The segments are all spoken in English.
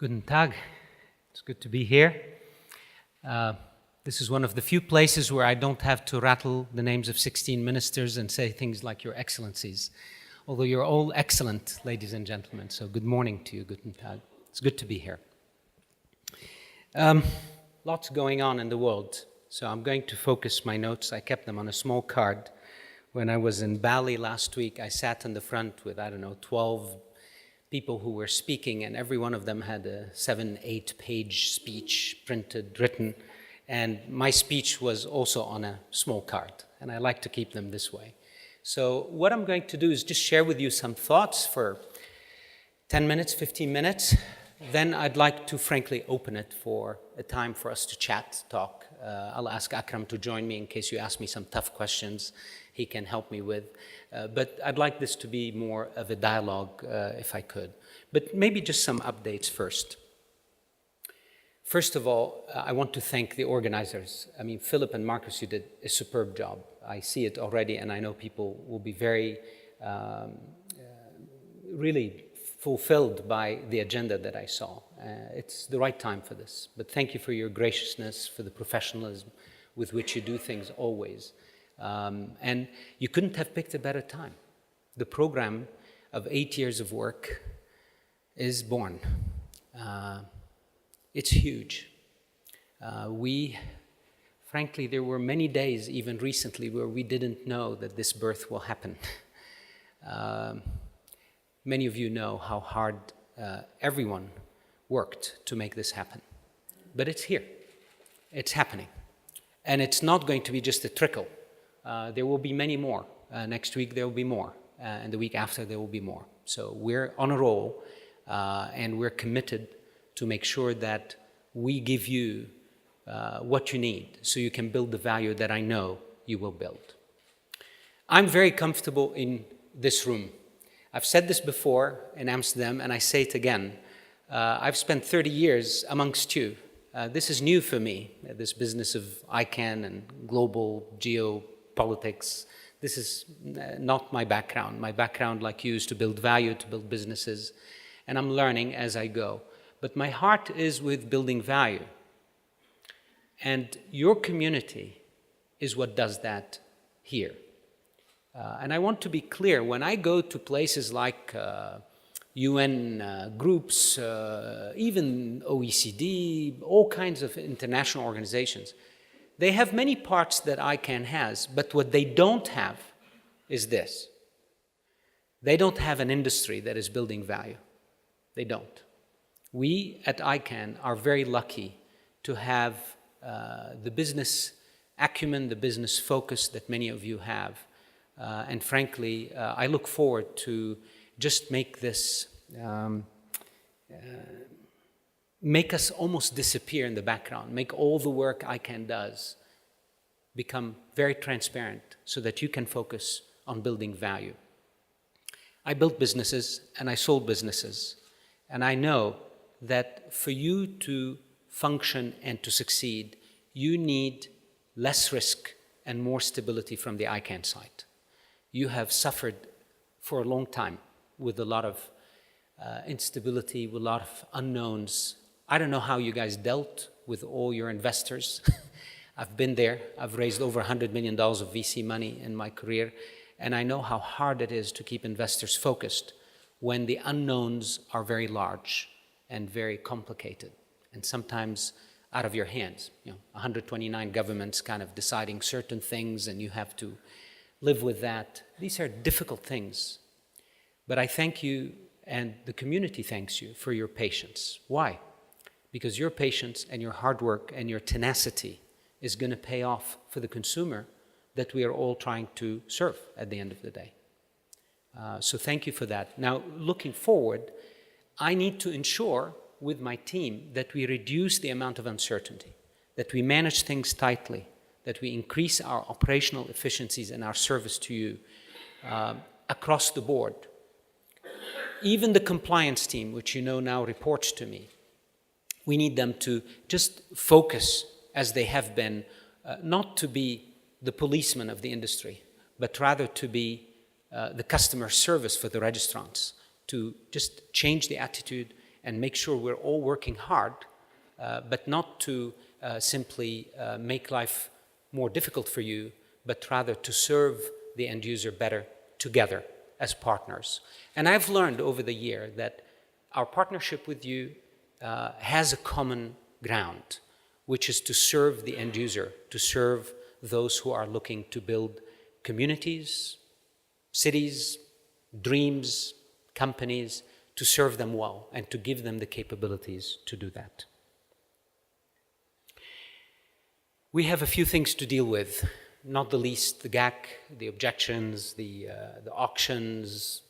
Guten Tag. It's good to be here. This is one of the few places where I don't have to rattle the names of 16 ministers and say things like Your Excellencies. Although you're all excellent, ladies and gentlemen, so good morning to you, Guten Tag. It's good to be here. Lots going on in the world, so I'm going to focus my notes. I kept them on a small card. When I was in Bali last week, I sat in the front with, 12 people who were speaking, and every one of them had a 7-8 page speech printed, written, and my speech was also on a small card, and I like to keep them this way. So what I'm going to do is just share with you some thoughts for 10 minutes, 15 minutes. Then I'd like to frankly open it for a time for us to chat, talk. I'll ask Akram to join me in case you ask me some tough questions he can help me with. But I'd like this to be more of a dialogue if I could. But maybe just some updates first. First of all, I want to thank the organizers. I mean, Philip and Marcus, you did a superb job. I see it already, and I know people will be very, really fulfilled by the agenda that I saw. It's the right time for this. But thank you for your graciousness, for the professionalism with which you do things always. And you couldn't have picked a better time. The program of 8 years of work is born. It's huge. Frankly, there were many days, even recently, where we didn't know that this birth will happen. Many of you know how hard everyone worked to make this happen. But it's here. It's happening. And it's not going to be just a trickle. There will be many more. Next week there will be more. And the week after there will be more. So we're on a roll, and we're committed to make sure that we give you what you need so you can build the value that I know you will build. I'm very comfortable in this room. I've said this before in Amsterdam, and I say it again. I've spent 30 years amongst you. This is new for me, this business of ICANN and global geopolitics. This is not my background. My background, like you, is to build value, to build businesses, and I'm learning as I go. But my heart is with building value. And your community is what does that here. And I want to be clear, when I go to places like UN groups, even OECD, all kinds of international organizations, they have many parts that ICANN has, but what they don't have is this. They don't have an industry that is building value. They don't. We at ICANN are very lucky to have the business acumen, the business focus that many of you have. And frankly, I look forward to just make this, make us almost disappear in the background, make all the work ICANN does become very transparent so that you can focus on building value. I built businesses and I sold businesses, and I know that for you to function and to succeed, you need less risk and more stability from the ICANN side. You have suffered for a long time with a lot of instability, with a lot of unknowns. I don't know how you guys dealt with all your investors. I've been there. I've raised over $100 million of VC money in my career, and I know how hard it is to keep investors focused when the unknowns are very large and very complicated, and sometimes out of your hands. 129 governments kind of deciding certain things, and you have to live with that. These are difficult things. But I thank you, and the community thanks you for your patience. Why? Because your patience and your hard work and your tenacity is going to pay off for the consumer that we are all trying to serve at the end of the day. So thank you for that. Now, looking forward, I need to ensure with my team that we reduce the amount of uncertainty, that we manage things tightly, that we increase our operational efficiencies and our service to you across the board. Even the compliance team, which you know now reports to me, we need them to just focus as they have been, not to be the policeman of the industry, but rather to be the customer service for the registrants, to just change the attitude and make sure we're all working hard, but not to simply make life more difficult for you, but rather to serve the end user better together as partners. And I've learned over the year that our partnership with you has a common ground, which is to serve the end user, to serve those who are looking to build communities, cities, dreams, companies, to serve them well and to give them the capabilities to do that. We have a few things to deal with, not the least the GAC, the objections, the auctions.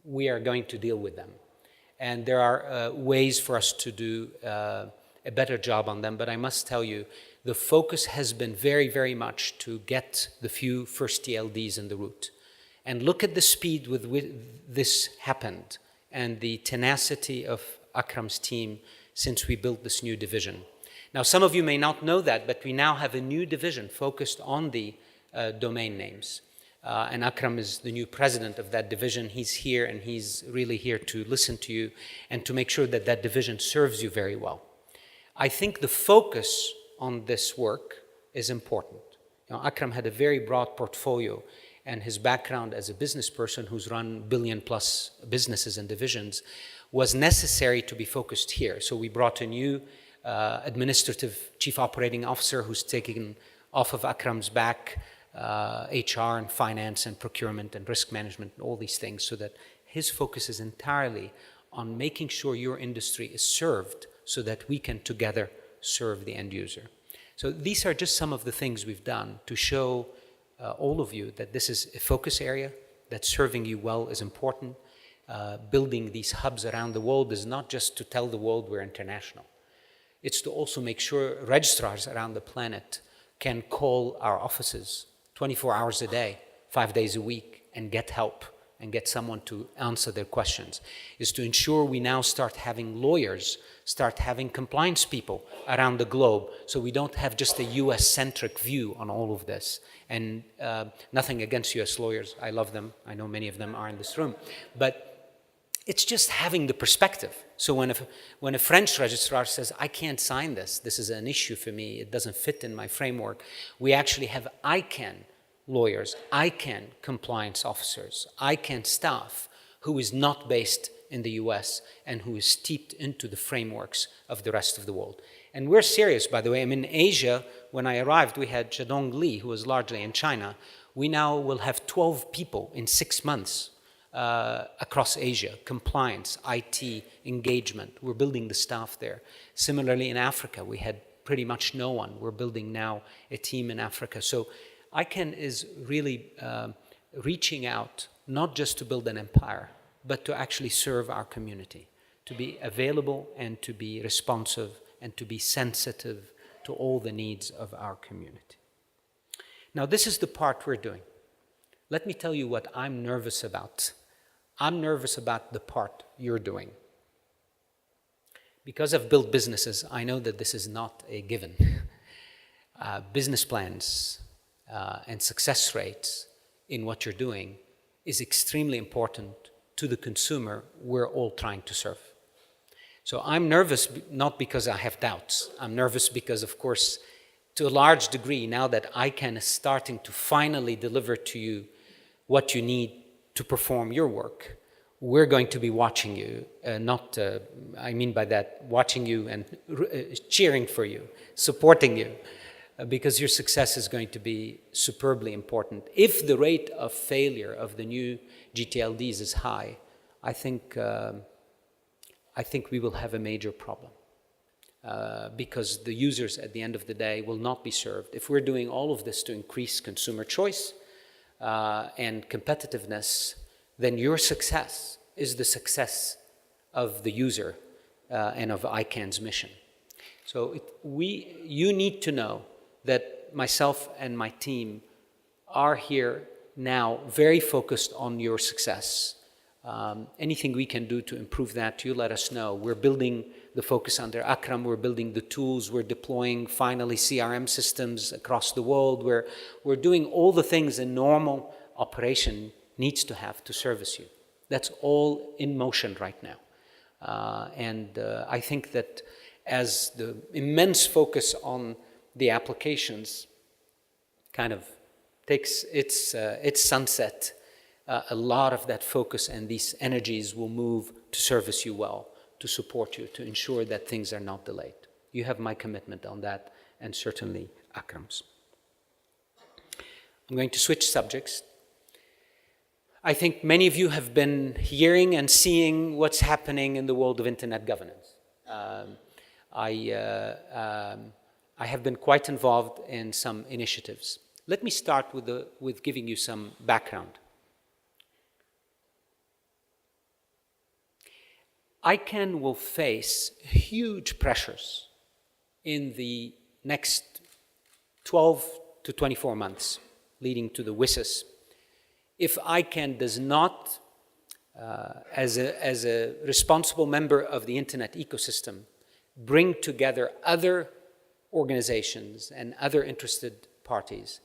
We are going to deal with them. And there are ways for us to do a better job on them, but I must tell you, the focus has been very, very much to get the few first TLDs in the route. And look at the speed with which this happened and the tenacity of Akram's team since we built this new division. Now, some of you may not know that, but we now have a new division focused on the domain names. And Akram is the new president of that division. He's here, and he's really here to listen to you and to make sure that that division serves you very well. I think the focus on this work is important. You know, Akram had a very broad portfolio, and his background as a business person who's run billion-plus businesses and divisions was necessary to be focused here. So we brought a new administrative chief operating officer who's taken off of Akram's back HR and finance and procurement and risk management and all these things, so that his focus is entirely on making sure your industry is served so that we can together serve the end user. So these are just some of the things we've done to show all of you that this is a focus area, that serving you well is important. Building these hubs around the world is not just to tell the world we're international. It's to also make sure registrars around the planet can call our offices 24 hours a day, 5 days a week, and get help and get someone to answer their questions. Is to ensure we now start having lawyers, start having compliance people around the globe, so we don't have just a US-centric view on all of this. And nothing against US lawyers, I love them, I know many of them are in this room, but it's just having the perspective. So when a French registrar says, I can't sign this, this is an issue for me, it doesn't fit in my framework, we actually have ICANN lawyers, ICANN compliance officers, ICANN staff who is not based in the US and who is steeped into the frameworks of the rest of the world. And we're serious, by the way. I mean, in Asia, when I arrived, we had Zhedong Li, who was largely in China. We now will have 12 people in 6 months across Asia, compliance, IT, engagement. We're building the staff there. Similarly, in Africa, we had pretty much no one. We're building now a team in Africa. So ICANN is really reaching out, not just to build an empire, but to actually serve our community, to be available and to be responsive and to be sensitive to all the needs of our community. Now, this is the part we're doing. Let me tell you what I'm nervous about. I'm nervous about the part you're doing. Because I've built businesses, I know that this is not a given. Business plans and success rates in what you're doing is extremely important to the consumer we're all trying to serve. So I'm nervous not because I have doubts. I'm nervous because, of course, to a large degree, now that ICANN is starting to finally deliver to you what you need to perform your work, we're going to be watching you, I mean by that, watching you and cheering for you, supporting you, because your success is going to be superbly important. If the rate of failure of the new gTLDs is high, I think we will have a major problem because the users at the end of the day will not be served. If we're doing all of this to increase consumer choice and competitiveness, then your success is the success of the user and of ICANN's mission. So you need to know that myself and my team are here now very focused on your success. Anything we can do to improve that, you let us know. We're building the focus under Akram, we're building the tools, we're deploying finally CRM systems across the world, we're doing all the things a normal operation needs to have to service you. That's all in motion right now. I think that as the immense focus on the applications kind of takes its sunset, a lot of that focus and these energies will move to service you well, to support you, to ensure that things are not delayed. You have my commitment on that, and certainly Akram's. I'm going to switch subjects. I think many of you have been hearing and seeing what's happening in the world of internet governance. I have been quite involved in some initiatives. Let me start with giving you some background. ICANN will face huge pressures in the next 12 to 24 months leading to the WSIS. If ICANN does not, as a responsible member of the internet ecosystem, bring together other organizations and other interested parties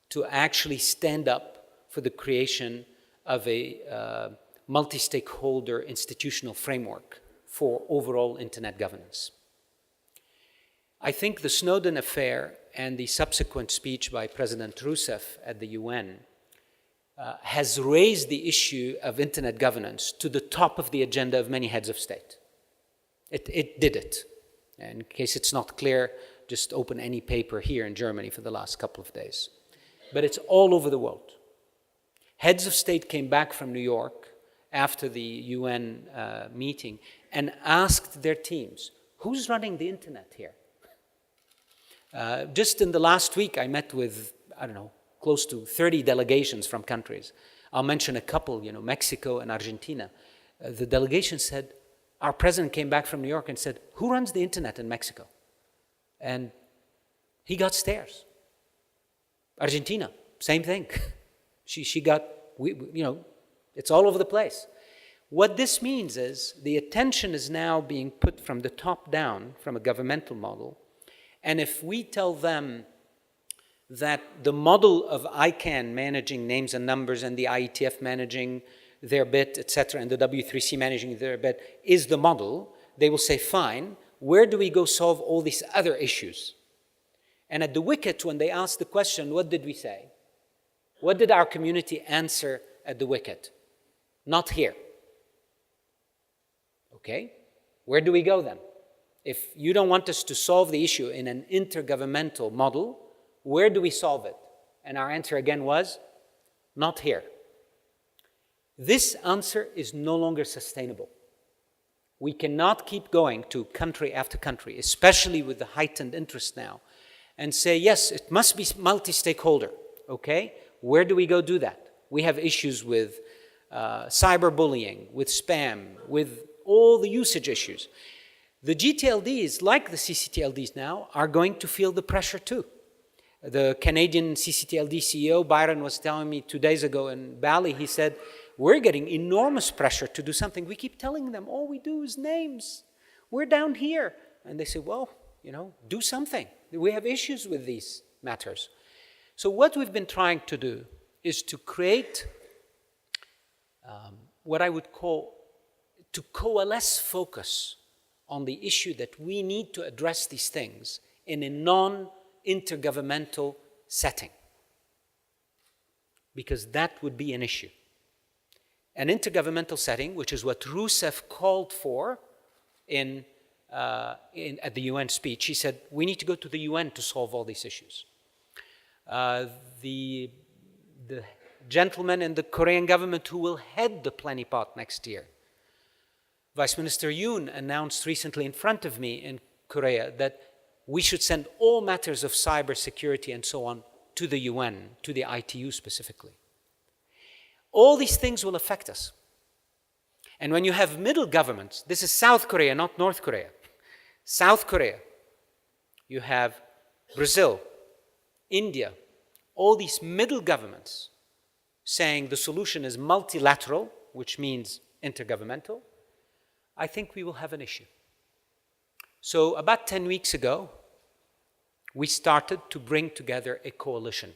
to actually stand up for the creation of a multi-stakeholder institutional framework for overall internet governance. I think the Snowden affair and the subsequent speech by President Rousseff at the UN has raised the issue of internet governance to the top of the agenda of many heads of state. It did it. And in case it's not clear, just open any paper here in Germany for the last couple of days. But it's all over the world. Heads of state came back from New York after the UN meeting and asked their teams, who's running the internet here? Just in the last week, I met with, I don't know, close to 30 delegations from countries. I'll mention a couple, Mexico and Argentina. The delegation said, our president came back from New York and said, who runs the internet in Mexico? And he got stares. Argentina, same thing. She got, it's all over the place. What this means is the attention is now being put from the top down, from a governmental model. And if we tell them that the model of ICANN managing names and numbers and the IETF managing their bit, etc., and the W3C managing their bit is the model, they will say, fine, where do we go solve all these other issues? And at the Wicket, when they asked the question, what did we say? What did our community answer at the Wicket? Not here. Okay, where do we go then? If you don't want us to solve the issue in an intergovernmental model, where do we solve it? And our answer again was, not here. This answer is no longer sustainable. We cannot keep going to country after country, especially with the heightened interest now, and say, yes, it must be multi-stakeholder, okay? Where do we go do that? We have issues with cyberbullying, with spam, with all the usage issues. The gTLDs, like the CCTLDs now, are going to feel the pressure too. The Canadian CCTLD CEO, Byron, was telling me 2 days ago in Bali, he said, we're getting enormous pressure to do something. We keep telling them, all we do is names. We're down here. And they say, well, do something. We have issues with these matters. So what we've been trying to do is to create what I would call to coalesce focus on the issue that we need to address these things in a non-intergovernmental setting, because that would be an issue. An intergovernmental setting, which is what Rousseff called for at the UN speech. He said, we need to go to the UN to solve all these issues. The gentleman in the Korean government who will head the Plenipot next year, Vice Minister Yoon, announced recently in front of me in Korea that we should send all matters of cybersecurity and so on to the UN, to the ITU specifically. All these things will affect us. And when you have middle governments, this is South Korea, not North Korea. South Korea, you have Brazil, India, all these middle governments saying the solution is multilateral, which means intergovernmental, I think we will have an issue. So about 10 weeks ago, we started to bring together a coalition.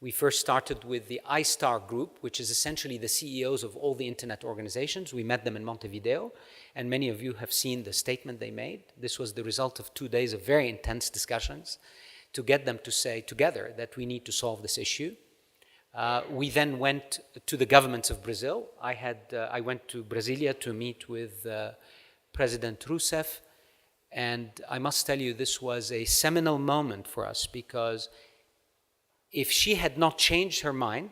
We first started with the iStar group, which is essentially the CEOs of all the internet organizations. We met them in Montevideo, and many of you have seen the statement they made. This was the result of 2 days of very intense discussions to get them to say together that we need to solve this issue. We then went to the governments of Brazil. I went to Brasilia to meet with President Rousseff, and I must tell you this was a seminal moment for us, because if she had not changed her mind,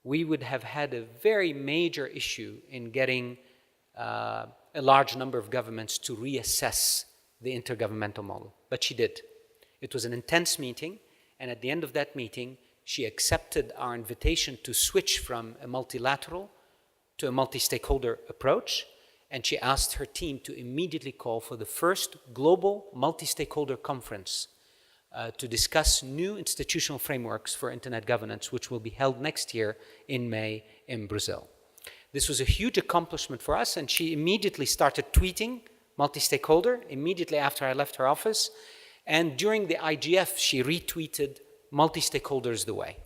we would have had a very major issue in getting a large number of governments to reassess the intergovernmental model. But she did. It was an intense meeting, and at the end of that meeting, she accepted our invitation to switch from a multilateral to a multi-stakeholder approach, and she asked her team to immediately call for the first global multi-stakeholder conference to discuss new institutional frameworks for internet governance, which will be held next year in May in Brazil. This was a huge accomplishment for us, and she immediately started tweeting multi-stakeholder immediately after I left her office. And during the IGF, she retweeted multi-stakeholders the way.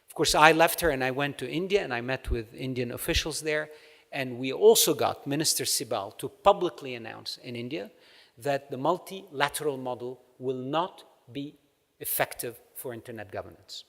Of course, I left her and I went to India and I met with Indian officials there. And we also got Minister Sibal to publicly announce in India that the multilateral model will not be effective for internet governance,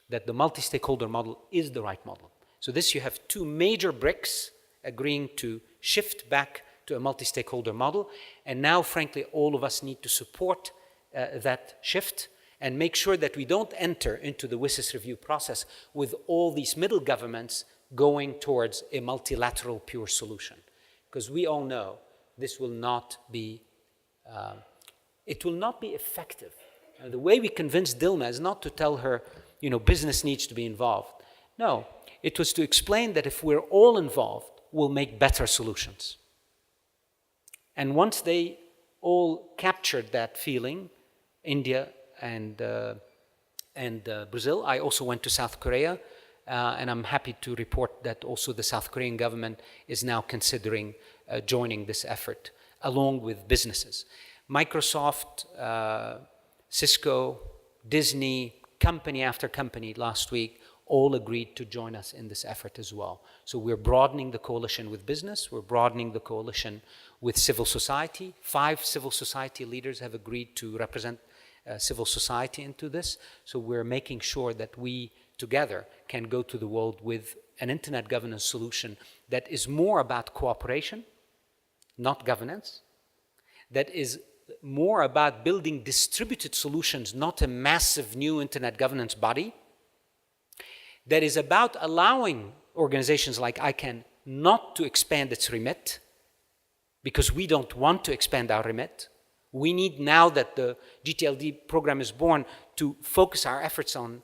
that the multi-stakeholder model is the right model. So this, you have two major bricks agreeing to shift back to a multi-stakeholder model. And now, frankly, all of us need to support that shift and make sure that we don't enter into the WSIS review process with all these middle governments going towards a multilateral pure solution. Because we all know this will not be, it will not be effective. The way we convinced Dilma is not to tell her, you know, business needs to be involved. No, it was to explain that if we're all involved, we'll make better solutions. And once they all captured that feeling, India and Brazil, I also went to South Korea, and I'm happy to report that also the South Korean government is now considering joining this effort, along with businesses. Microsoft, Cisco, Disney, company after company last week all agreed to join us in this effort as well. So we're broadening the coalition with business, we're broadening the coalition with civil society. 5 civil society leaders have agreed to represent civil society into this. So we're making sure that we together can go to the world with an internet governance solution that is more about cooperation, not governance, that is more about building distributed solutions, not a massive new internet governance body, that is about allowing organizations like ICANN not to expand its remit, because we don't want to expand our remit. We need, now that the gTLD program is born, to focus our efforts on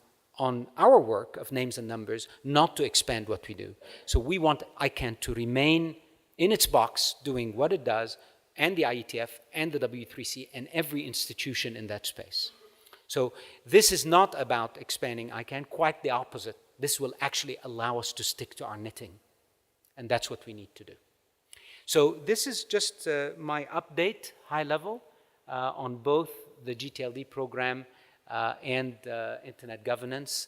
our work of names and numbers, not to expand what we do. So we want ICANN to remain in its box, doing what it does, and the IETF, and the W3C, and every institution in that space. So this is not about expanding ICANN, quite the opposite. This will actually allow us to stick to our knitting, and that's what we need to do. So this is just my update, high level, on both the gTLD program and internet governance.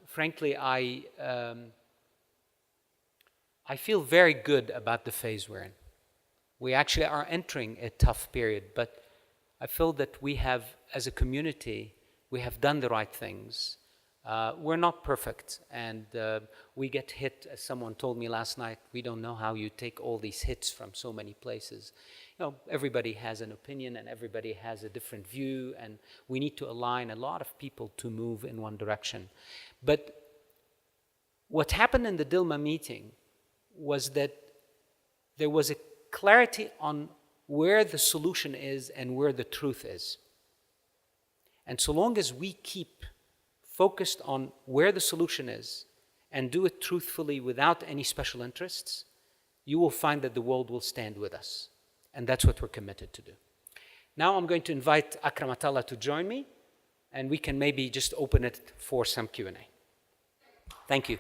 Frankly, I feel very good about the phase we're in. We actually are entering a tough period, but I feel that we have, as a community, we have done the right things. We're not perfect, and we get hit, as someone told me last night. We don't know how you take all these hits from so many places. You know, everybody has an opinion, and everybody has a different view, and we need to align a lot of people to move in one direction. But what happened in the Dilma meeting was that there was a clarity on where the solution is and where the truth is. And so long as we keep focused on where the solution is and do it truthfully without any special interests, you will find that the world will stand with us. And that's what we're committed to do. Now I'm going to invite Akram Attallah to join me, and we can maybe just open it for some Q&A. Thank you.